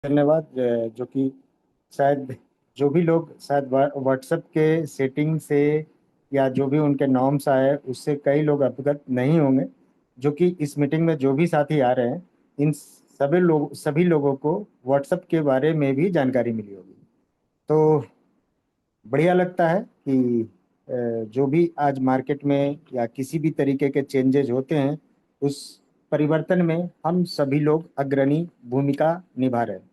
धन्यवाद। जो कि शायद जो भी लोग शायद व्हाट्सएप के सेटिंग से या जो भी उनके नॉर्म्स आए उससे कई लोग अवगत नहीं होंगे। जो कि इस मीटिंग में जो भी साथी आ रहे हैं, इन सभी लोगों को व्हाट्सएप के बारे में भी जानकारी मिली होगी। तो बढ़िया लगता है कि जो भी आज मार्केट में या किसी भी तरीके के चेंजेज होते हैं, उस परिवर्तन में हम सभी लोग अग्रणी भूमिका निभा रहे हैं।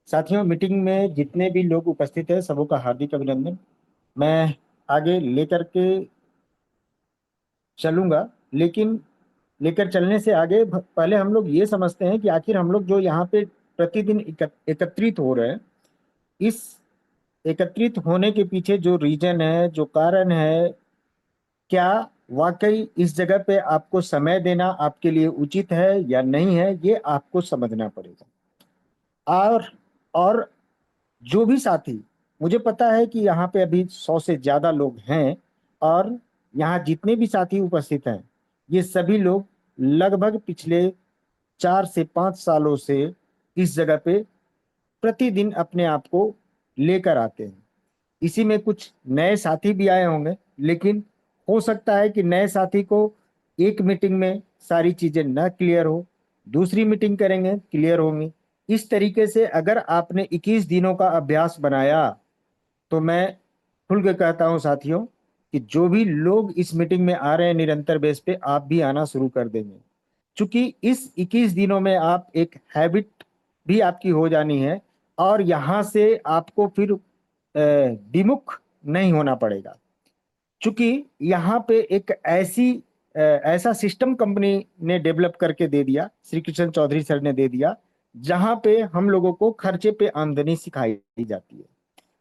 साथियों, मीटिंग में जितने भी लोग उपस्थित हैं सबों का हार्दिक अभिनंदन। मैं आगे लेकर के चलूंगा, लेकिन लेकर चलने से आगे पहले हम लोग ये समझते हैं कि आखिर हम लोग जो यहाँ पे प्रतिदिन एकत्रित हो रहे हैं, इस एकत्रित होने के पीछे जो रीजन है, जो कारण है, क्या वाकई इस जगह पे आपको समय देना आपके लिए उचित है या नहीं है, ये आपको समझना पड़ेगा। और और जो भी साथी, मुझे पता है कि यहाँ पे अभी 100 से ज्यादा लोग हैं, और यहाँ जितने भी साथी उपस्थित हैं, ये सभी लोग लगभग पिछले 4 से 5 सालों से इस जगह पे प्रतिदिन अपने आप को लेकर आते हैं। इसी में कुछ नए साथी भी आए होंगे, लेकिन हो सकता है कि नए साथी को एक मीटिंग में सारी चीजें न क्लियर हो, दूसरी मीटिंग करेंगे क्लियर होंगी। इस तरीके से अगर आपने 21 दिनों का अभ्यास बनाया, तो मैं खुल के कहता हूं साथियों कि जो भी लोग इस मीटिंग में आ रहे हैं निरंतर बेस पे, आप भी आना शुरू कर देंगे। क्योंकि इस 21 दिनों में आप एक हैबिट भी आपकी हो जानी है, और यहाँ से आपको फिर विमुख नहीं होना पड़ेगा। क्योंकि यहाँ पे एक ऐसा सिस्टम कंपनी ने डेवलप करके दे दिया, श्री कृष्ण चौधरी सर ने दे दिया, जहां पे हम लोगों को खर्चे पे आमदनी सिखाई जाती है।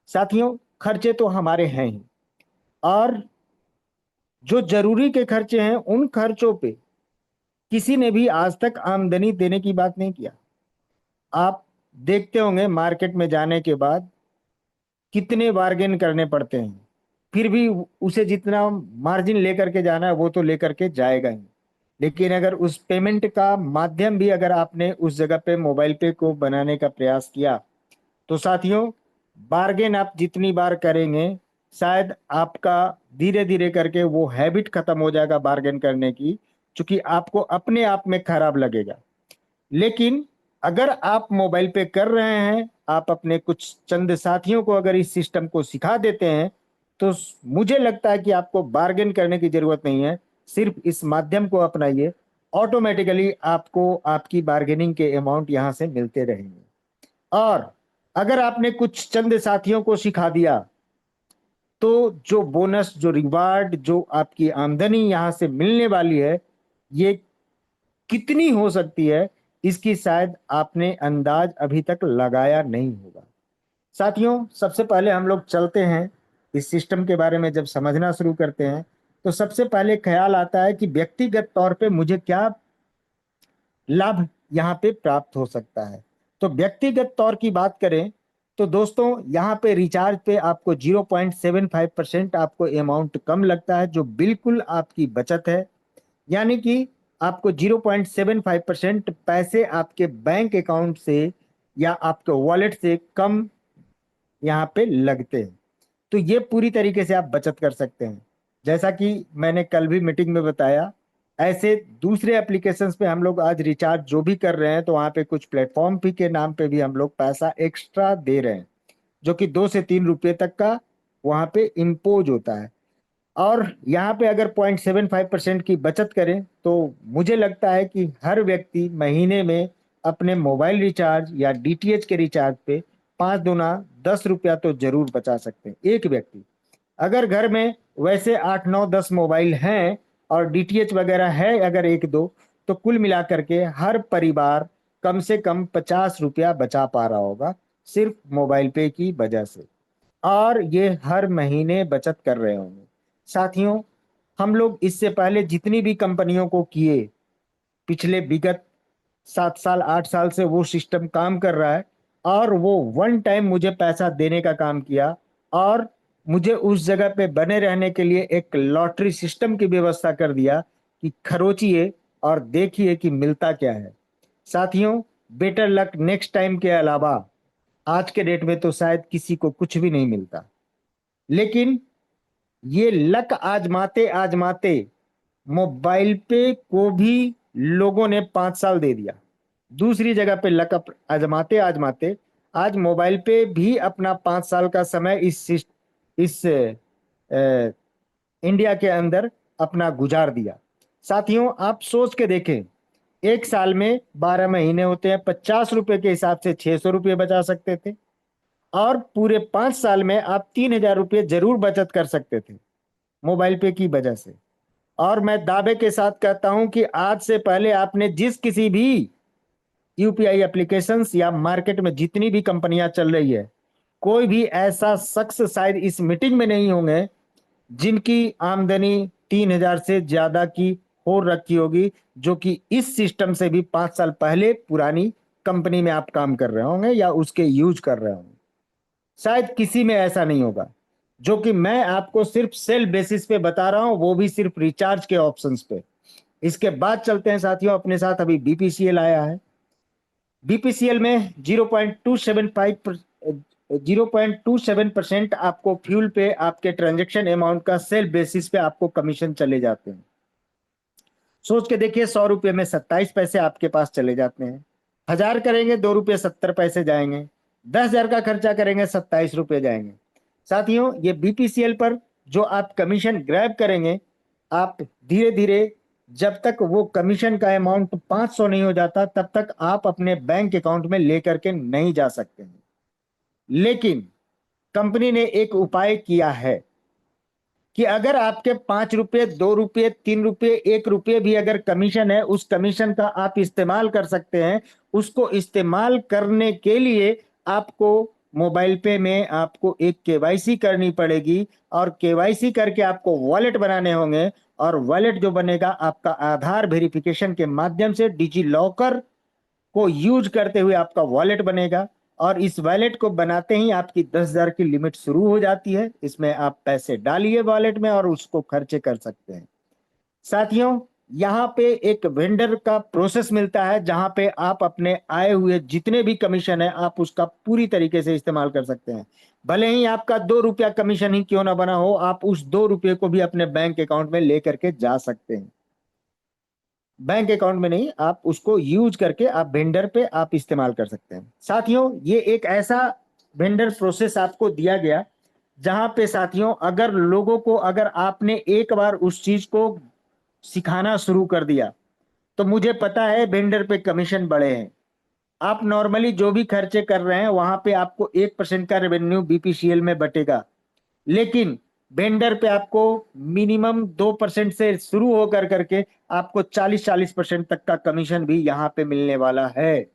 साथियों, खर्चे तो हमारे हैं ही, और जो जरूरी के खर्चे हैं उन खर्चों पे किसी ने भी आज तक आमदनी देने की बात नहीं किया। आप देखते होंगे मार्केट में जाने के बाद कितने बार्गेन करने पड़ते हैं, फिर भी उसे जितना मार्जिन लेकर के जाना है वो तो लेकर के जाएगा ही। लेकिन अगर उस पेमेंट का माध्यम भी अगर आपने उस जगह पे मोबाइल पे को बनाने का प्रयास किया, तो साथियों, बार्गेन आप जितनी बार करेंगे, शायद आपका धीरे धीरे करके वो हैबिट खत्म हो जाएगा बार्गेन करने की, क्योंकि आपको अपने आप में खराब लगेगा। लेकिन अगर आप मोबाइल पे कर रहे हैं, आप अपने कुछ चंद साथियों को अगर इस सिस्टम को सिखा देते हैं, तो मुझे लगता है कि आपको बार्गेन करने की जरूरत नहीं है। सिर्फ इस माध्यम को अपनाइए, ऑटोमेटिकली आपको आपकी बार्गेनिंग के अमाउंट यहां से मिलते रहेंगे। और अगर आपने कुछ चंद साथियों को सिखा दिया, तो जो बोनस, जो रिवार्ड, जो आपकी आमदनी यहां से मिलने वाली है, ये कितनी हो सकती है, इसकी शायद आपने अंदाज अभी तक लगाया नहीं होगा। साथियों, सबसे पहले हम लोग चलते हैं इस सिस्टम के बारे में, जब समझना शुरू करते हैं तो सबसे पहले ख्याल आता है कि व्यक्तिगत तौर पे मुझे क्या लाभ यहाँ पे प्राप्त हो सकता है। तो व्यक्तिगत तौर की बात करें तो दोस्तों, यहाँ पे रिचार्ज पे आपको 0.75% आपको अमाउंट कम लगता है, जो बिल्कुल आपकी बचत है। यानी कि आपको 0.75% पैसे आपके बैंक अकाउंट से या आपके वॉलेट से कम यहाँ पे लगते हैं। तो ये पूरी तरीके से आप बचत कर सकते हैं। जैसा कि मैंने कल भी मीटिंग में बताया, ऐसे दूसरे एप्लीकेशंस पे हम लोग आज रिचार्ज जो भी कर रहे हैं, तो वहाँ पे कुछ प्लेटफॉर्म फी के नाम पे भी हम लोग पैसा एक्स्ट्रा दे रहे हैं, जो कि 2 से 3 रुपए तक का वहाँ पे इम्पोज होता है। और यहाँ पे अगर 0.75% की बचत करें, तो मुझे लगता है कि हर व्यक्ति महीने में अपने मोबाइल रिचार्ज या डीटीएच के रिचार्ज पे 5 दूना 10 रुपया तो जरूर बचा सकते हैं एक व्यक्ति। अगर घर में वैसे 8 9 10 मोबाइल हैं और डीटीएच वगैरह है अगर एक दो, तो कुल मिलाकर के हर परिवार कम से कम 50 रुपया बचा पा रहा होगा, सिर्फ मोबाइल पे की वजह से। और ये हर महीने बचत कर रहे होंगे। साथियों, हम लोग इससे पहले जितनी भी कंपनियों को किए, पिछले विगत 7 साल 8 साल से वो सिस्टम काम कर रहा है, और वो वन टाइम मुझे पैसा देने का काम किया, और मुझे उस जगह पे बने रहने के लिए एक लॉटरी सिस्टम की व्यवस्था कर दिया कि खरोचिए और देखिए कि मिलता क्या है। साथियों, बेटर लक नेक्स्ट टाइम के अलावा आज के डेट में तो शायद किसी को कुछ भी नहीं मिलता। लेकिन ये लक आजमाते आजमाते मोबाइल पे को भी लोगों ने 5 साल दे दिया। दूसरी जगह पे लक आजमाते आजमाते आज मोबाइल पे भी अपना 5 साल का समय इस इंडिया के अंदर अपना गुजार दिया। साथियों, आप सोच के देखें, एक साल में 12 महीने होते हैं, 50 रुपए के हिसाब से 600 रुपये बचा सकते थे, और पूरे 5 साल में आप 3,000 रुपये जरूर बचत कर सकते थे मोबाइल पे की वजह से। और मैं दावे के साथ कहता हूं कि आज से पहले आपने जिस किसी भी यूपीआई एप्लीकेशंस या मार्केट में जितनी भी कंपनियां चल रही है, कोई भी ऐसा शख्स शायद इस मीटिंग में नहीं होंगे जिनकी आमदनी 3,000 से ज्यादा की हो रखी होगी, जो कि इस सिस्टम से भी 5 साल पहले पुरानी कंपनी में आप काम कर रहे होंगे या उसके यूज कर रहे होंगे। शायद किसी में ऐसा नहीं होगा। जो कि मैं आपको सिर्फ सेल बेसिस पे बता रहा हूं, वो भी सिर्फ रिचार्ज के ऑप्शंस पे। इसके बाद चलते हैं साथियों, अपने साथ अभी बीपीसीएल आया है। बीपीसीएल में 0.27% आपको फ्यूल पे आपके ट्रांजेक्शन अमाउंट का सेल बेसिस पे आपको कमीशन चले जाते हैं। सोच के देखिए, 100 रुपये में 27 पैसे आपके पास चले जाते हैं। 1,000 करेंगे, 2 रुपये 70 पैसे जाएंगे। 10,000 का खर्चा करेंगे, 27 रुपये जाएंगे। साथियों, ये बीपीसीएल पर जो आप कमीशन ग्रैब करेंगे, आप धीरे धीरे, जब तक वो कमीशन का अमाउंट 500 नहीं हो जाता, तब तक आप अपने बैंक अकाउंट में लेकर के नहीं जा सकते हैं। लेकिन कंपनी ने एक उपाय किया है कि अगर आपके 5 रुपये, 2 रुपये, 3 रुपये, 1 रुपये भी अगर कमीशन है, उस कमीशन का आप इस्तेमाल कर सकते हैं। उसको इस्तेमाल करने के लिए आपको मोबाइल पे में आपको एक केवाईसी करनी पड़ेगी, और केवाईसी करके आपको वॉलेट बनाने होंगे। और वॉलेट जो बनेगा, आपका आधार वेरिफिकेशन के माध्यम से डिजी लॉकर को यूज करते हुए आपका वॉलेट बनेगा। और इस वॉलेट को बनाते ही आपकी 10,000 की लिमिट शुरू हो जाती है। इसमें आप पैसे डालिए वॉलेट में और उसको खर्चे कर सकते हैं। साथियों, यहाँ पे एक वेंडर का प्रोसेस मिलता है, जहां पे आप अपने आए हुए जितने भी कमीशन है, आप उसका पूरी तरीके से इस्तेमाल कर सकते हैं। भले ही आपका 2 रुपया कमीशन ही क्यों ना बना हो, आप उस 2 रुपये को भी अपने बैंक अकाउंट में लेकर के जा सकते हैं। बैंक अकाउंट में नहीं, आप उसको यूज करके आप वेंडर पे आप इस्तेमाल कर सकते हैं। साथियों, ये एक ऐसा वेंडर प्रोसेस आपको दिया गया, जहां पे साथियों, अगर लोगों को, अगर आपने एक बार उस चीज को सिखाना शुरू कर दिया, तो मुझे पता है वेंडर पे कमीशन बढ़े हैं। आप नॉर्मली जो भी खर्चे कर रहे हैं, वहां पे आपको 1% का रेवेन्यू बीपीसीएल में बटेगा। लेकिन वेंडर पे आपको मिनिमम 2% से शुरू होकर करके आपको 40-40% तक का कमीशन भी यहाँ पे मिलने वाला है।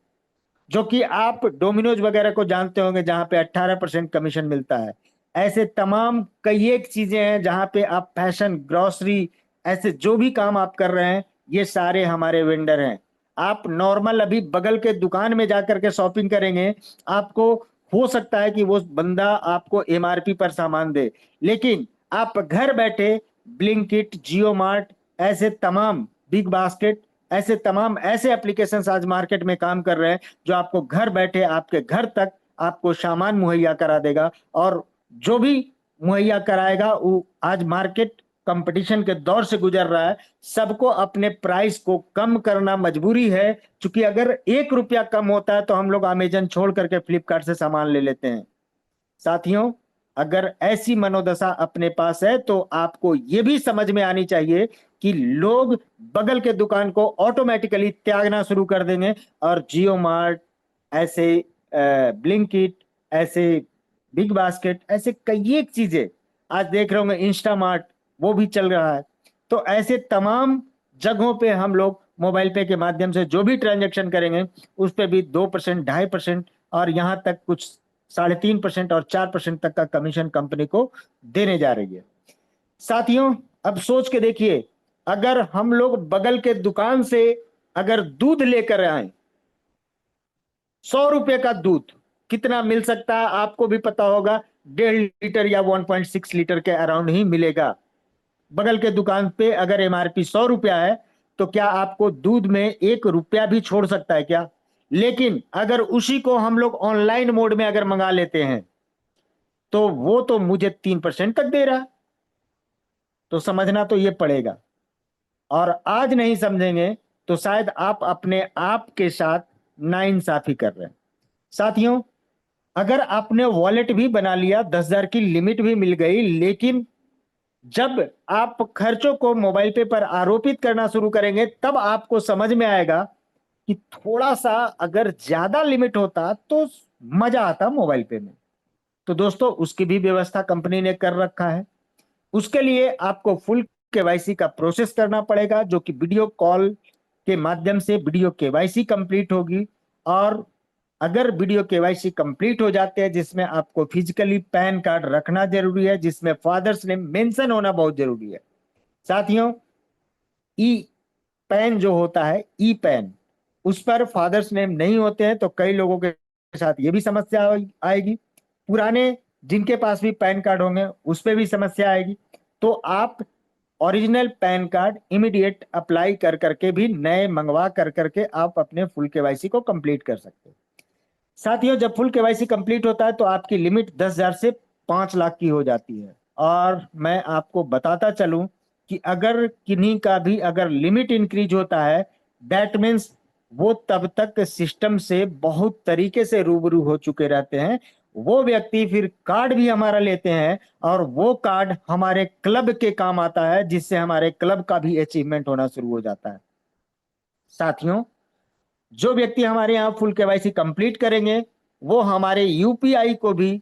जो कि आप डोमिनोज वगैरह को जानते होंगे, जहां पे 18% कमीशन मिलता है। ऐसे तमाम कई एक चीजें हैं जहां पे आप फैशन, ग्रोसरी, ऐसे जो भी काम आप कर रहे हैं, ये सारे हमारे वेंडर हैं। आप नॉर्मल अभी बगल के दुकान में जाकर के शॉपिंग करेंगे, आपको हो सकता है कि वो बंदा आपको एमआरपी पर सामान दे, लेकिन आप घर बैठे ब्लिंकिट, जियो मार्ट, ऐसे तमाम, बिग बास्केट, ऐसे तमाम ऐसे एप्लीकेशंस आज मार्केट में काम कर रहे हैं, जो आपको घर बैठे आपके घर तक आपको सामान मुहैया करा देगा। और जो भी मुहैया कराएगा, वो आज मार्केट कंपटीशन के दौर से गुजर रहा है, सबको अपने प्राइस को कम करना मजबूरी है। क्योंकि अगर 1 रुपया कम होता है, तो हम लोग अमेजन छोड़ करके फ्लिपकार्ट से सामान ले लेते हैं। साथियों, अगर ऐसी मनोदशा अपने पास है, तो आपको यह भी समझ में आनी चाहिए कि लोग बगल के दुकान को ऑटोमेटिकली त्यागना शुरू कर देंगे, और जियो मार्ट, ऐसे ब्लिंकिट, ऐसे बिग बास्केट, ऐसे कई एक चीजें आज देख रहे होंगे, इंस्टामार्ट, वो भी चल रहा है। तो ऐसे तमाम जगहों पे हम लोग मोबाइल पे के माध्यम से जो भी ट्रांजैक्शन करेंगे, उस पे भी 2%, 2.5%, और यहां तक कुछ 3.5% और 4% तक का कमीशन कंपनी को देने जा रही है। साथियों, अब सोच के देखिए, अगर हम लोग बगल के दुकान से अगर दूध लेकर आए, 100 रुपए का दूध कितना मिल सकता है आपको भी पता होगा, 1.5 लीटर या 1.6 लीटर के अराउंड ही मिलेगा। बगल के दुकान पे अगर एमआरपी 100 रुपया है, तो क्या आपको दूध में 1 रुपया भी छोड़ सकता है क्या? लेकिन अगर उसी को हम लोग ऑनलाइन मोड में अगर मंगा लेते हैं तो वो तो मुझे 3% तक दे रहा। तो समझना तो ये पड़ेगा, और आज नहीं समझेंगे तो शायद आप अपने आप के साथ नाइंसाफी कर रहे हैं। साथियों, अगर आपने वॉलेट भी बना लिया, 10,000 की लिमिट भी मिल गई, लेकिन जब आप खर्चों को मोबाइल पे पर आरोपित करना शुरू करेंगे तब आपको समझ में आएगा कि थोड़ा सा अगर ज्यादा लिमिट होता तो मजा आता मोबाइल पे में। तो दोस्तों, उसकी भी व्यवस्था कंपनी ने कर रखा है। उसके लिए आपको फुल केवाईसी का प्रोसेस करना पड़ेगा, जो कि वीडियो कॉल के माध्यम से वीडियो केवाईसी कंप्लीट होगी। और अगर वीडियो केवाईसी कंप्लीट हो जाते हैं, जिसमें आपको फिजिकली पैन कार्ड रखना जरूरी है, जिसमें फादर्स नेम मेंशन होना बहुत जरूरी है। साथियों, ई पैन जो होता है, ई पैन, उस पर फादर्स नेम नहीं होते हैं तो कई लोगों के साथ ये भी समस्या आएगी। पुराने जिनके पास भी पैन कार्ड होंगे उस पर भी समस्या आएगी। तो आप original pan card immediate apply कर करके भी नए मंगवा कर करके आप अपने फुल केवाईसी को कंप्लीट कर सकते हैं। साथियों, जब फुल केवाईसी कंप्लीट होता है तो आपकी लिमिट 10,000 से 5 लाख की हो जाती है। और मैं आपको बताता चलूं कि अगर किन्हीं का भी अगर लिमिट इंक्रीज होता है, दैट मीन्स वो तब तक सिस्टम से बहुत तरीके से रूबरू हो चुके रहते हैं। वो व्यक्ति फिर कार्ड भी हमारा लेते हैं और वो कार्ड हमारे क्लब के काम आता है, जिससे हमारे क्लब का भी अचीवमेंट होना शुरू हो जाता है। साथियों, जो व्यक्ति हमारे यहाँ फुल केवाईसी कंप्लीट करेंगे वो हमारे यूपीआई को भी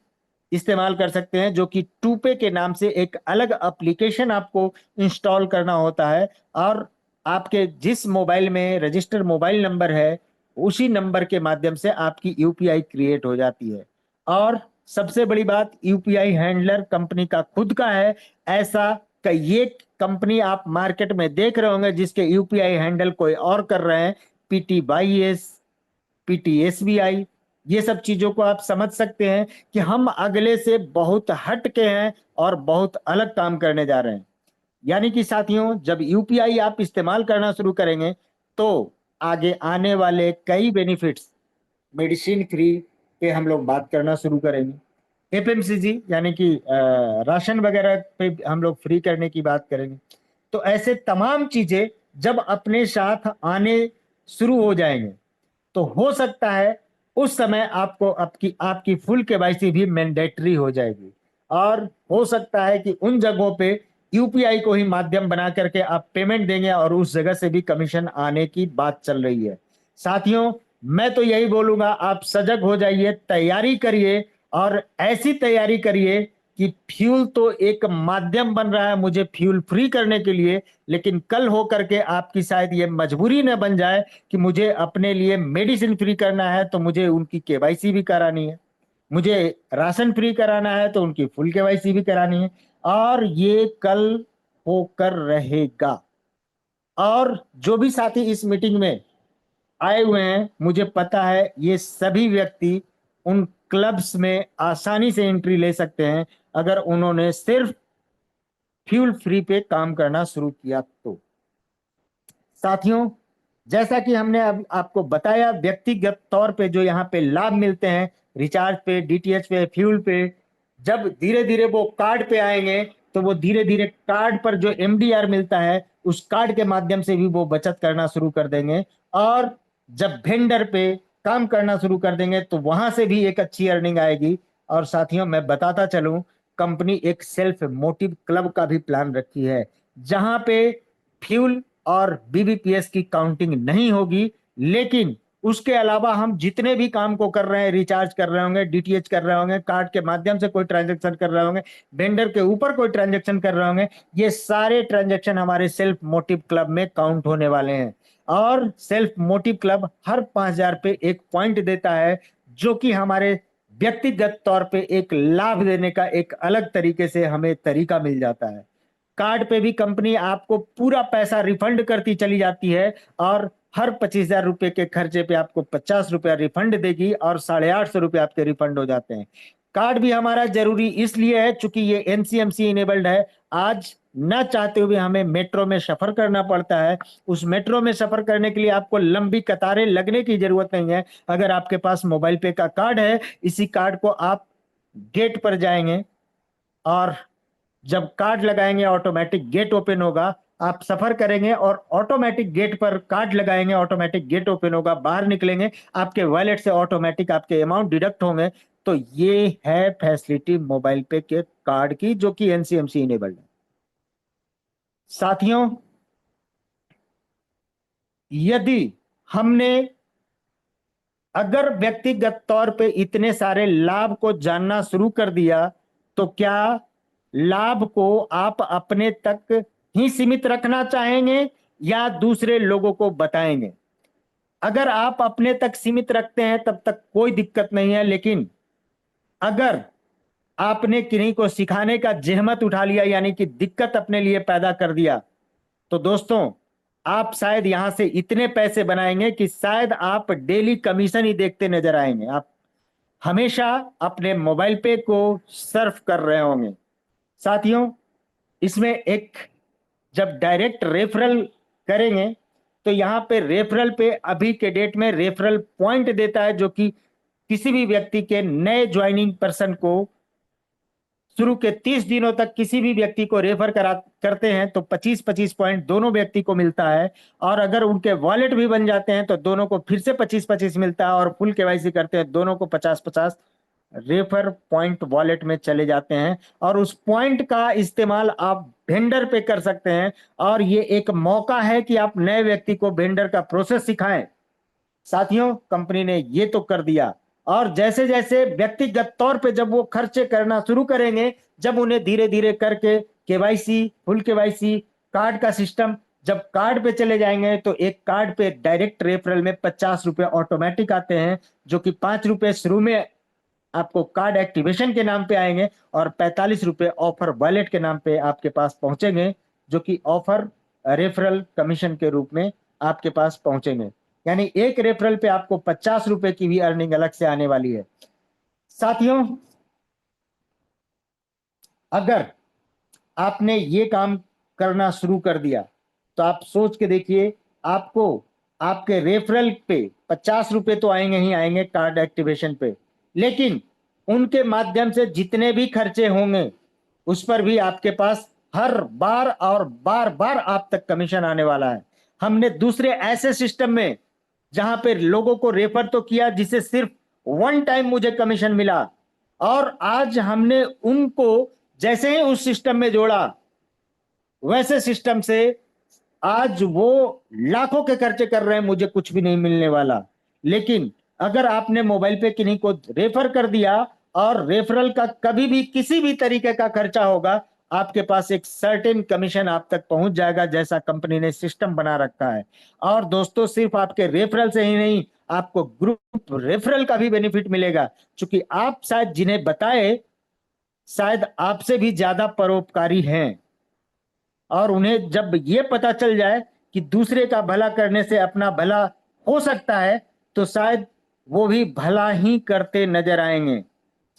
इस्तेमाल कर सकते हैं, जो कि टूपे के नाम से एक अलग एप्लीकेशन आपको इंस्टॉल करना होता है। और आपके जिस मोबाइल में रजिस्टर्ड मोबाइल नंबर है, उसी नंबर के माध्यम से आपकी यूपीआई क्रिएट हो जाती है। और सबसे बड़ी बात, यूपीआई हैंडलर कंपनी का खुद का है। ऐसा ये कंपनी आप मार्केट में देख रहे होंगे जिसके यूपीआई हैंडल कोई और कर रहे हैं, PT22, PTSBI, ये सब चीजों को आप समझ सकते हैं कि हम अगले से बहुत हट के हैं और बहुत अलग काम करने जा रहे हैं। यानी कि साथियों, जब यूपीआई आप इस्तेमाल करना शुरू करेंगे तो आगे आने वाले कई बेनिफिट्स, मेडिसिन फ्री पे हम लोग बात करना शुरू करेंगे, एफएमसीजी यानी कि राशन वगैरह पे हम लोग फ्री करने की बात करेंगे। तो ऐसे तमाम चीजें जब अपने साथ आने शुरू हो जाएंगे तो हो सकता है उस समय आपको आपकी आपकी फुल केवाईसी भी मैंडेटरी हो जाएगी। और हो सकता है कि उन जगहों पे यूपीआई को ही माध्यम बना करके आप पेमेंट देंगे और उस जगह से भी कमीशन आने की बात चल रही है। साथियों, मैं तो यही बोलूंगा, आप सजग हो जाइए, तैयारी करिए, और ऐसी तैयारी करिए कि फ्यूल तो एक माध्यम बन रहा है मुझे फ्यूल फ्री करने के लिए, लेकिन कल हो करके आपकी शायद ये मजबूरी न बन जाए कि मुझे अपने लिए मेडिसिन फ्री करना है तो मुझे उनकी केवाईसी भी करानी है, मुझे राशन फ्री कराना है तो उनकी फुल केवाईसी भी करानी है। और ये कल होकर रहेगा। और जो भी साथी इस मीटिंग में आए हुए हैं, मुझे पता है ये सभी व्यक्ति उन क्लब्स में आसानी से एंट्री ले सकते हैं अगर उन्होंने सिर्फ फ्यूल फ्री पे काम करना शुरू किया तो। साथियों, जैसा कि हमने अब आपको बताया, व्यक्तिगत तौर पे जो यहाँ पे लाभ मिलते हैं, रिचार्ज पे, डीटीएच पे, फ्यूल पे, जब धीरे धीरे वो कार्ड पे आएंगे तो वो धीरे धीरे कार्ड पर जो एमडीआर मिलता है उस कार्ड के माध्यम से भी वो बचत करना शुरू कर देंगे। और जब वेंडर पे काम करना शुरू कर देंगे तो वहां से भी एक अच्छी अर्निंग आएगी। और साथियों, मैं बताता चलूं, कंपनी एक सेल्फ मोटिव क्लब का भी प्लान रखी है, जहां पे फ्यूल और बीबीपीएस की काउंटिंग नहीं होगी, लेकिन उसके अलावा हम जितने भी काम को कर रहे हैं, रिचार्ज कर रहे होंगे, डीटीएच कर रहे होंगे, कार्ड के माध्यम से कोई ट्रांजेक्शन कर रहे होंगे, वेंडर के ऊपर कोई ट्रांजेक्शन कर रहे होंगे, ये सारे ट्रांजेक्शन हमारे सेल्फ मोटिव क्लब में काउंट होने वाले हैं। और सेल्फ मोटिव क्लब हर 5,000 पे एक पॉइंट देता है, जो कि हमारे व्यक्तिगत तौर पे एक लाभ देने का एक अलग तरीके से हमें तरीका मिल जाता है। कार्ड पे भी कंपनी आपको पूरा पैसा रिफंड करती चली जाती है, और हर 25,000 रुपए के खर्चे पे आपको 50 रुपया रिफंड देगी और 850 रुपये आपके रिफंड हो जाते हैं। कार्ड भी हमारा जरूरी इसलिए है चूंकि ये एनसीएमसी इनेबल्ड है। आज न चाहते हुए हमें मेट्रो में सफर करना पड़ता है। उस मेट्रो में सफर करने के लिए आपको लंबी कतारें लगने की जरूरत नहीं है। अगर आपके पास मोबाइल पे का कार्ड है, इसी कार्ड को आप गेट पर जाएंगे और जब कार्ड लगाएंगे ऑटोमेटिक गेट ओपन होगा। आप सफर करेंगे और ऑटोमेटिक गेट पर कार्ड लगाएंगे, ऑटोमेटिक गेट ओपन होगा, बाहर निकलेंगे, आपके वॉलेट से ऑटोमेटिक आपके अमाउंट डिडक्ट होंगे। तो ये है फैसिलिटी मोबाइल पे के कार्ड की, जो कि एनसीएमसी इनेबल्ड है। साथियों, यदि हमने अगर व्यक्तिगत तौर पे इतने सारे लाभ को जानना शुरू कर दिया, तो क्या लाभ को आप अपने तक ही सीमित रखना चाहेंगे या दूसरे लोगों को बताएंगे? अगर आप अपने तक सीमित रखते हैं तब तक कोई दिक्कत नहीं है, लेकिन अगर आपने किन्हीं को सिखाने का जहमत उठा लिया, यानी कि दिक्कत अपने लिए पैदा कर दिया, तो दोस्तों आप शायद यहां से इतने पैसे बनाएंगे कि शायद आप डेली कमीशन ही देखते नजर आएंगे। आप हमेशा अपने मोबाइल पे को सर्फ कर रहे होंगे। साथियों, इसमें एक जब डायरेक्ट रेफरल करेंगे तो यहां पे रेफरल पे अभी के डेट में रेफरल पॉइंट देता है, जो कि किसी भी व्यक्ति के नए ज्वाइनिंग पर्सन को शुरू के 30 दिनों तक किसी भी व्यक्ति को रेफर करते हैं तो 25-25 पॉइंट दोनों व्यक्ति को मिलता है। और अगर उनके वॉलेट भी बन जाते हैं तो दोनों को फिर से 25-25 मिलता है, और फुल केवाईसी करते हैं दोनों को 50-50 रेफर पॉइंट वॉलेट में चले जाते हैं। और उस पॉइंट का इस्तेमाल आप वेंडर पे कर सकते हैं, और ये एक मौका है कि आप नए व्यक्ति को वेंडर का प्रोसेस सिखाएं। साथियों, कंपनी ने ये तो कर दिया, और जैसे जैसे व्यक्तिगत तौर पे जब वो खर्चे करना शुरू करेंगे, जब उन्हें धीरे धीरे करके केवाईसी, फुल केवाईसी, कार्ड का सिस्टम, जब कार्ड पे चले जाएंगे तो एक कार्ड पे डायरेक्ट रेफरल में 50 रुपए ऑटोमेटिक आते हैं, जो कि 5 रुपए शुरू में आपको कार्ड एक्टिवेशन के नाम पे आएंगे और 45 रुपए ऑफर वॉलेट के नाम पे आपके पास पहुंचेंगे, जो कि ऑफर रेफरल कमीशन के रूप में आपके पास पहुंचेंगे। यानी एक रेफरल पे आपको 50 रुपए की भी अर्निंग अलग से आने वाली है। साथियों, अगर आपने ये काम करना शुरू कर दिया तो आप सोच के देखिए, आपको आपके रेफरल पे 50 रुपए तो आएंगे ही आएंगे कार्ड एक्टिवेशन पे, लेकिन उनके माध्यम से जितने भी खर्चे होंगे उस पर भी आपके पास हर बार और बार बार आप तक कमीशन आने वाला है। हमने दूसरे ऐसे सिस्टम में जहां पे लोगों को रेफर तो किया जिसे सिर्फ वन टाइम मुझे कमीशन मिला, और आज हमने उनको जैसे ही उस सिस्टम में जोड़ा, वैसे सिस्टम से आज वो लाखों के खर्चे कर रहे हैं, मुझे कुछ भी नहीं मिलने वाला। लेकिन अगर आपने मोबाइल पे किन्हीं को रेफर कर दिया और रेफरल का कभी भी किसी भी तरीके का खर्चा होगा, आपके पास एक सर्टेन कमीशन आप तक पहुंच जाएगा, जैसा कंपनी ने सिस्टम बना रखा है। और दोस्तों, सिर्फ आपके रेफरल से ही नहीं, आपको ग्रुप रेफरल का भी बेनिफिट मिलेगा, क्योंकि आप शायद जिन्हें बताए शायद आपसे भी ज्यादा परोपकारी हैं, और उन्हें जब ये पता चल जाए कि दूसरे का भला करने से अपना भला हो सकता है, तो शायद वो भी भला ही करते नजर आएंगे।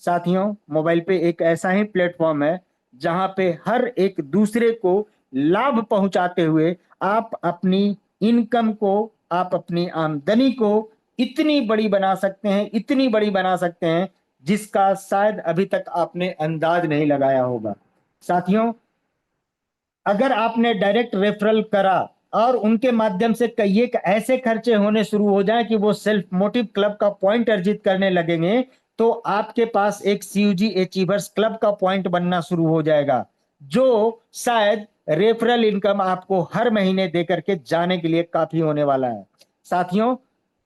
साथियों, मोबाइल पे एक ऐसा ही प्लेटफॉर्म है जहां पे हर एक दूसरे को लाभ पहुंचाते हुए आप अपनी इनकम को, आप अपनी आमदनी को इतनी बड़ी बना सकते हैं, इतनी बड़ी बना सकते हैं, जिसका शायद अभी तक आपने अंदाज नहीं लगाया होगा। साथियों, अगर आपने डायरेक्ट रेफरल करा और उनके माध्यम से कई एक ऐसे खर्चे होने शुरू हो जाए कि वो सेल्फ मोटिव क्लब का पॉइंट अर्जित करने लगेंगे, तो आपके पास एक सीयूजी अचीवर्स क्लब का पॉइंट बनना शुरू हो जाएगा, जो शायद रेफरल इनकम आपको हर महीने देकर के जाने के लिए काफी होने वाला है। साथियों,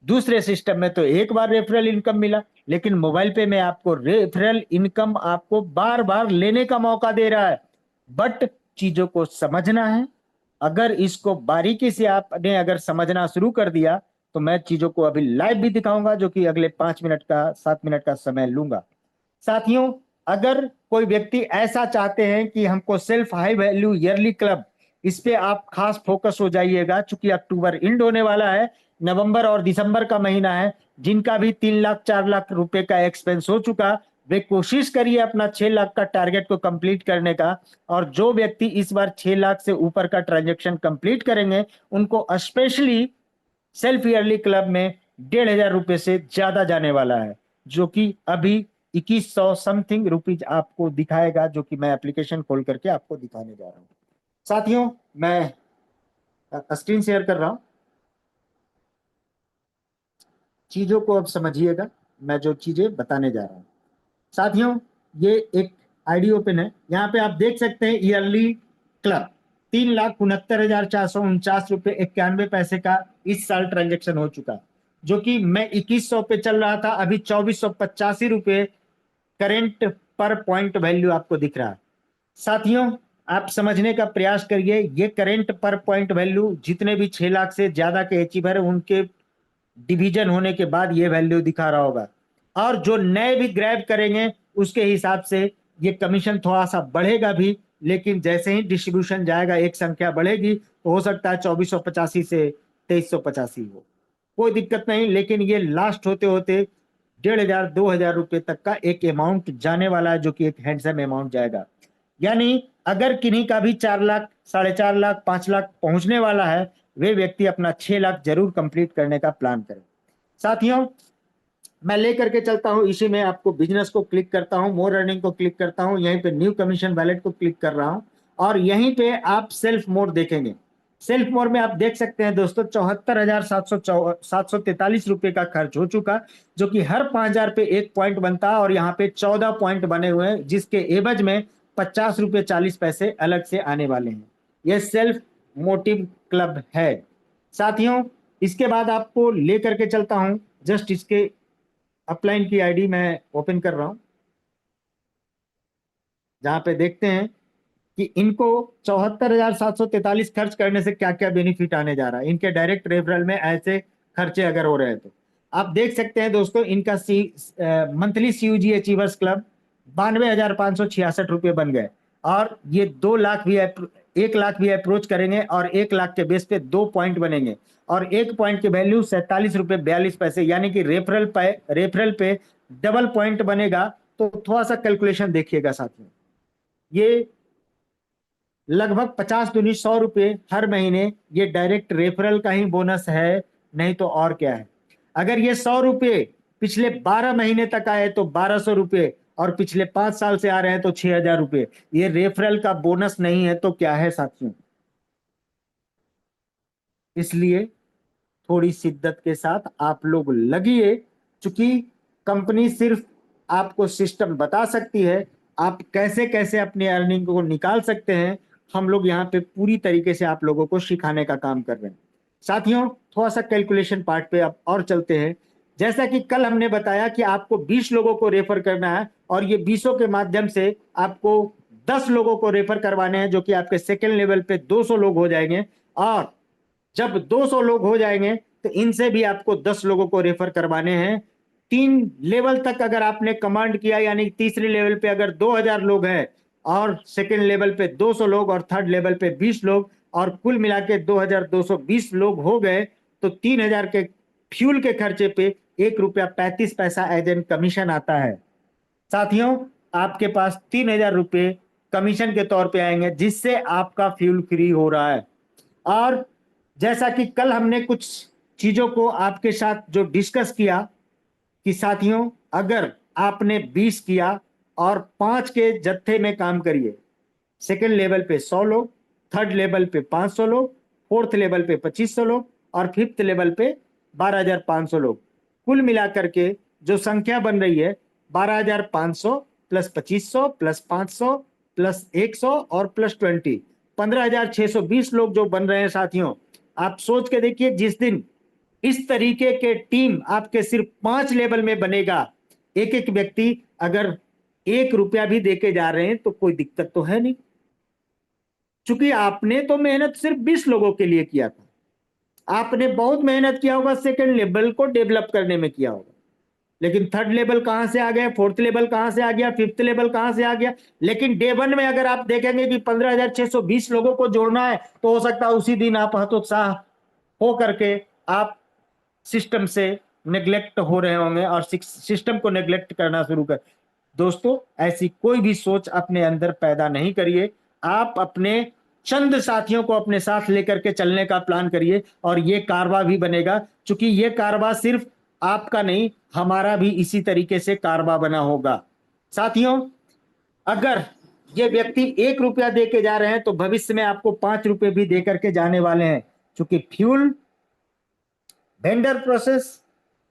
दूसरे सिस्टम में तो एक बार रेफरल इनकम मिला, लेकिन मोबाइल पे में आपको रेफरल इनकम आपको बार बार लेने का मौका दे रहा है। बट चीजों को समझना है। अगर इसको बारीकी से आपने अगर समझना शुरू कर दिया, तो मैं चीजों को अभी लाइव भी दिखाऊंगा, जो कि अगले 5 मिनट का 7 मिनट का समय लूंगा। साथियों, अगर कोई व्यक्ति ऐसा चाहते हैं कि हमको self high value yearly club, इस पे आप खास फोकस हो जाइएगा, चूंकि अक्टूबर एंड होने वाला है, नवंबर और दिसंबर का महीना है, जिनका भी 3 लाख 4 लाख रुपए का एक्सपेंस हो चुका, वे कोशिश करिए अपना 6 लाख का टारगेट को कंप्लीट करने का। और जो व्यक्ति इस बार 6 लाख से ऊपर का ट्रांजेक्शन कंप्लीट करेंगे उनको स्पेशली सेल्फ ईयरली क्लब में 1,500 रुपए से ज्यादा जाने वाला है, जो कि अभी 2100 समथिंग रुपीज आपको दिखाएगा, जो कि मैं एप्लीकेशन खोल करके आपको दिखाने जा रहा हूँ। साथियों, मैं स्क्रीन शेयर कर रहा हूं, चीजों को अब समझिएगा, मैं जो चीजें बताने जा रहा हूं। साथियों, ये एक आईडी ओपन है, यहाँ पे आप देख सकते हैं ईयरली क्लब 3,69,449 रुपए 91 पैसे का इस साल ट्रांजेक्शन हो चुका, जो कि मैं 2100 पे चल रहा था, अभी 2485 रुपए करेंट पर पॉइंट वैल्यू आपको दिख रहा है। साथियों, आप समझने का प्रयास करिए, ये करेंट पर पॉइंट वैल्यू जितने भी 6 लाख से ज्यादा के अचीवर है उनके डिवीजन होने के बाद ये वैल्यू दिखा रहा होगा, और जो नए भी ग्रैब करेंगे उसके हिसाब से ये कमीशन थोड़ा सा बढ़ेगा भी, लेकिन जैसे ही डिस्ट्रीब्यूशन जाएगा एक संख्या बढ़ेगी, तो हो सकता है 2485 से 2385 हो, कोई दिक्कत नहीं। लेकिन ये लास्ट होते होते 1,500 2,000 रुपए तक का एक अमाउंट जाने वाला है, जो कि एक हैंडसम अमाउंट जाएगा। यानी अगर किन्हीं का भी 4 लाख 4.5 लाख 5 लाख पहुंचने वाला है, वे व्यक्ति अपना 6 लाख जरूर कंप्लीट करने का प्लान करें। साथियों, मैं लेकर के चलता हूं, इसी में आपको बिजनेस को क्लिक करता हूं, मोर अर्निंग को क्लिक करता हूं, यहीं पे न्यू कमीशन वैलेट को क्लिक कर रहा हूं, और यहीं पे आप सेल्फ मोर देखेंगे। सेल्फ मोर में आप देख सकते हैं दोस्तों, 74,743 रुपए का खर्च हो चुका, जो कि हर 5,000 पे एक पॉइंट बनता है, और यहाँ पे 14 पॉइंट बने हुए हैं, जिसके एवज में 50 रुपए 40 पैसे अलग से आने वाले हैं। यह सेल्फ मोटिव क्लब है। साथियों, इसके बाद आपको लेकर के चलता हूं, जस्ट इसके अपलाइन की आईडी मैं ओपन कर रहा हूं, जहां पे देखते हैं कि इनको 74,743 खर्च करने से क्या क्या बेनिफिट आने जा रहा है, इनके डायरेक्ट रेफरल में ऐसे खर्चे अगर हो रहे हैं तो आप देख सकते हैं दोस्तों, इनका मंथली सीयूजी अचीवर्स क्लब 92,566 रुपये बन गए, और ये 2 लाख भी 1 लाख भी अप्रोच करेंगे, और 1 लाख के बेस पे 2 पॉइंट बनेंगे, और एक पॉइंट की वैल्यू 47 रुपये 42 पैसे, यानी कि रेफरल पे डबल पॉइंट बनेगा। तो थोड़ा सा कैलकुलेशन देखिएगा साथियों, ये लगभग 50 दूनी 100 रुपए हर महीने, ये डायरेक्ट रेफरल का ही बोनस है, नहीं तो और क्या है। अगर ये 100 रुपए पिछले 12 महीने तक आए तो 1,200 रुपए, और पिछले 5 साल से आ रहे हैं तो 6,000 रुपए, ये रेफरल का बोनस नहीं है तो क्या है साथियों। इसलिए थोड़ी शिद्दत के साथ आप लोग लगिए, चूंकि कंपनी सिर्फ आपको सिस्टम बता सकती है, आप कैसे कैसे अपने अर्निंग को निकाल सकते हैं, हम लोग यहाँ पे पूरी तरीके से आप लोगों को सिखाने का काम कर रहे हैं। साथियों, थोड़ा सा कैलकुलेशन पार्ट पे अब और चलते हैं। जैसा कि कल हमने बताया कि आपको 20 लोगों को रेफर करना है, और ये 20 के माध्यम से आपको 10 लोगों को रेफर करवाने हैं, जो कि आपके सेकेंड लेवल पे 200 लोग हो जाएंगे, और जब 200 लोग हो जाएंगे तो इनसे भी आपको 10 लोगों को रेफर करवाने हैं। 3 लेवल तक अगर आपने कमांड किया, यानी तीसरे लेवल पे अगर 2,000 लोग हैं, और सेकेंड लेवल पे 200 लोग, और थर्ड लेवल पे 20 लोग, और कुल मिला के 2,220 लोग हो गए, तो 3,000 के फ्यूल के खर्चे पे ₹1.35 एज एन कमीशन आता है। साथियों, आपके पास 3,000 रुपए कमीशन के तौर पे आएंगे, जिससे आपका फ्यूल फ्री हो रहा है। और जैसा कि कल हमने कुछ चीजों को आपके साथ जो डिस्कस किया, कि साथियों अगर आपने 20 किया और 5 के जत्थे में काम करिए, सेकेंड लेवल पे 100 लोग, थर्ड लेवल पे 500 लोग, फोर्थ लेवल पे 2,500 लोग, और फिफ्थ लेवल पे 12,500 लोग, कुल मिलाकर के जो संख्या बन रही है 12,500 प्लस 2,500 प्लस 500 प्लस 100 और प्लस 20, 15,620 लोग जो बन रहे हैं साथियों। आप सोच के देखिए, जिस दिन इस तरीके के टीम आपके सिर्फ 5 लेवल में बनेगा, एक एक व्यक्ति अगर ₹1 भी देके जा रहे हैं तो कोई दिक्कत तो है नहीं, क्योंकि आपने तो मेहनत सिर्फ 20 लोगों के लिए किया था। आपने बहुत मेहनत किया होगा सेकेंड लेवल को डेवलप करने में किया होगा, लेकिन थर्ड लेवल कहां से आ गया, फोर्थ लेवल कहां से आ गया, फिफ्थ लेवल कहां से आ गया। लेकिन डे वन में अगर आप देखेंगे कि 15,620 लोगों को जोड़ना है, तो हो सकता है उसी दिन आप हतोत्साह हो करके आप सिस्टम से नेग्लेक्ट हो रहे होंगे, और सिस्टम को नेग्लेक्ट करना शुरू कर। दोस्तों ऐसी कोई भी सोच अपने अंदर पैदा नहीं करिए। आप अपने चंद साथियों को अपने साथ लेकर के चलने का प्लान करिए और ये कारवा भी बनेगा, क्योंकि ये कारवा सिर्फ आपका नहीं, हमारा भी इसी तरीके से कारवा बना होगा। साथियों, अगर ये व्यक्ति 1 रुपया दे के जा रहे हैं तो भविष्य में आपको 5 रुपए भी दे करके जाने वाले हैं, क्योंकि फ्यूल, वेंडर प्रोसेस,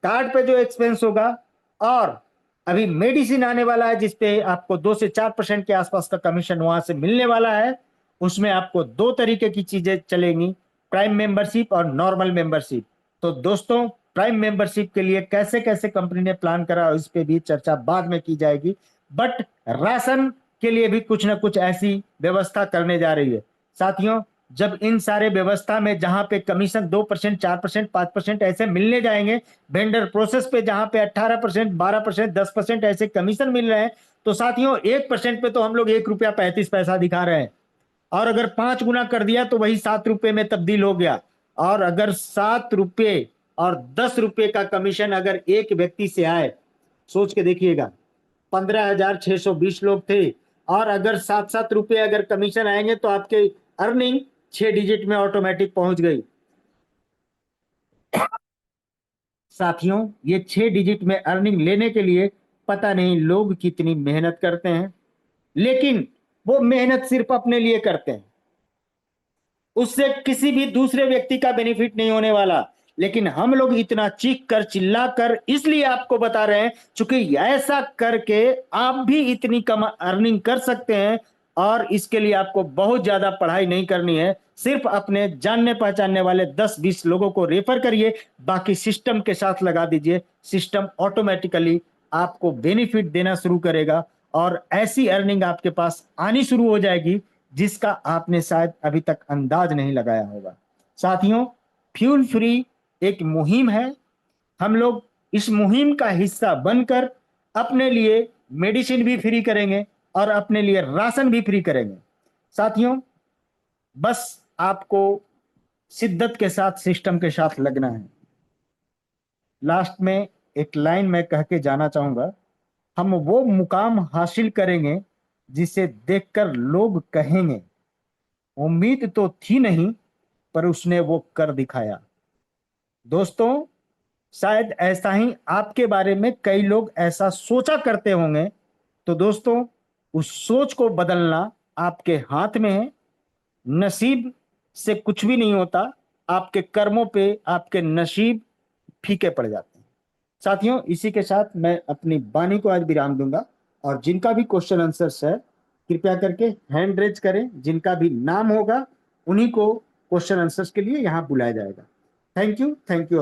कार्ड पे जो एक्सपेंस होगा, और अभी मेडिसिन आने वाला है जिसपे आपको 2 से 4% के आसपास का कमीशन वहां से मिलने वाला है। उसमें आपको 2 तरीके की चीजें चलेंगी, प्राइम मेंबरशिप और नॉर्मल मेंबरशिप। तो दोस्तों, प्राइम मेंबरशिप के लिए कैसे कैसे कंपनी ने प्लान करा इस पे भी चर्चा बाद में की जाएगी, बट राशन के लिए भी कुछ ना कुछ ऐसी व्यवस्था करने जा रही है। साथियों, जब इन सारे व्यवस्था में जहां पे कमीशन 2%, 4%, 5% ऐसे मिलने जाएंगे, वेंडर प्रोसेस पे जहां पे 18%, 12%, 10% ऐसे कमीशन मिल रहे हैं, तो साथियों 1% पे तो हम लोग 1 रुपया 35 पैसा दिखा रहे हैं, और अगर 5 गुना कर दिया तो वही 7 रुपए में तब्दील हो गया। और अगर 7 रुपए और 10 रुपए का कमीशन अगर एक व्यक्ति से आए, सोच के देखिएगा, 15,620 लोग थे, और अगर 7-7 रुपए अगर कमीशन आएंगे तो आपके अर्निंग 6 डिजिट में ऑटोमेटिक पहुंच गई। साथियों, ये 6 डिजिट में अर्निंग लेने के लिए पता नहीं लोग कितनी मेहनत करते हैं, लेकिन वो मेहनत सिर्फ अपने लिए करते हैं, उससे किसी भी दूसरे व्यक्ति का बेनिफिट नहीं होने वाला। लेकिन हम लोग इतना चीख कर चिल्ला कर इसलिए आपको बता रहे हैं, क्योंकि ऐसा करके आप भी इतनी कम अर्निंग कर सकते हैं, और इसके लिए आपको बहुत ज्यादा पढ़ाई नहीं करनी है। सिर्फ अपने जानने पहचानने वाले 10-20 लोगों को रेफर करिए, बाकी सिस्टम के साथ लगा दीजिए, सिस्टम ऑटोमेटिकली आपको बेनिफिट देना शुरू करेगा, और ऐसी अर्निंग आपके पास आनी शुरू हो जाएगी जिसका आपने शायद अभी तक अंदाज नहीं लगाया होगा। साथियों, फ्यूल फ्री एक मुहिम है। हम लोग इस मुहिम का हिस्सा बनकर अपने लिए मेडिसिन भी फ्री करेंगे और अपने लिए राशन भी फ्री करेंगे। साथियों, बस आपको शिद्दत के साथ सिस्टम के साथ लगना है। लास्ट में एक लाइन मैं कह के जाना चाहूंगा, हम वो मुकाम हासिल करेंगे जिसे देखकर लोग कहेंगे, उम्मीद तो थी नहीं पर उसने वो कर दिखाया। दोस्तों, शायद ऐसा ही आपके बारे में कई लोग ऐसा सोचा करते होंगे, तो दोस्तों उस सोच को बदलना आपके हाथ में है। नसीब से कुछ भी नहीं होता, आपके कर्मों पे आपके नसीब फीके पड़ जाते हैं। साथियों, इसी के साथ मैं अपनी वाणी को आज विराम दूंगा, और जिनका भी क्वेश्चन आंसर्स है कृपया करके हैंड रेज करें, जिनका भी नाम होगा उन्हीं को क्वेश्चन आंसर्स के लिए यहां बुलाया जाएगा। Thank you, thank you.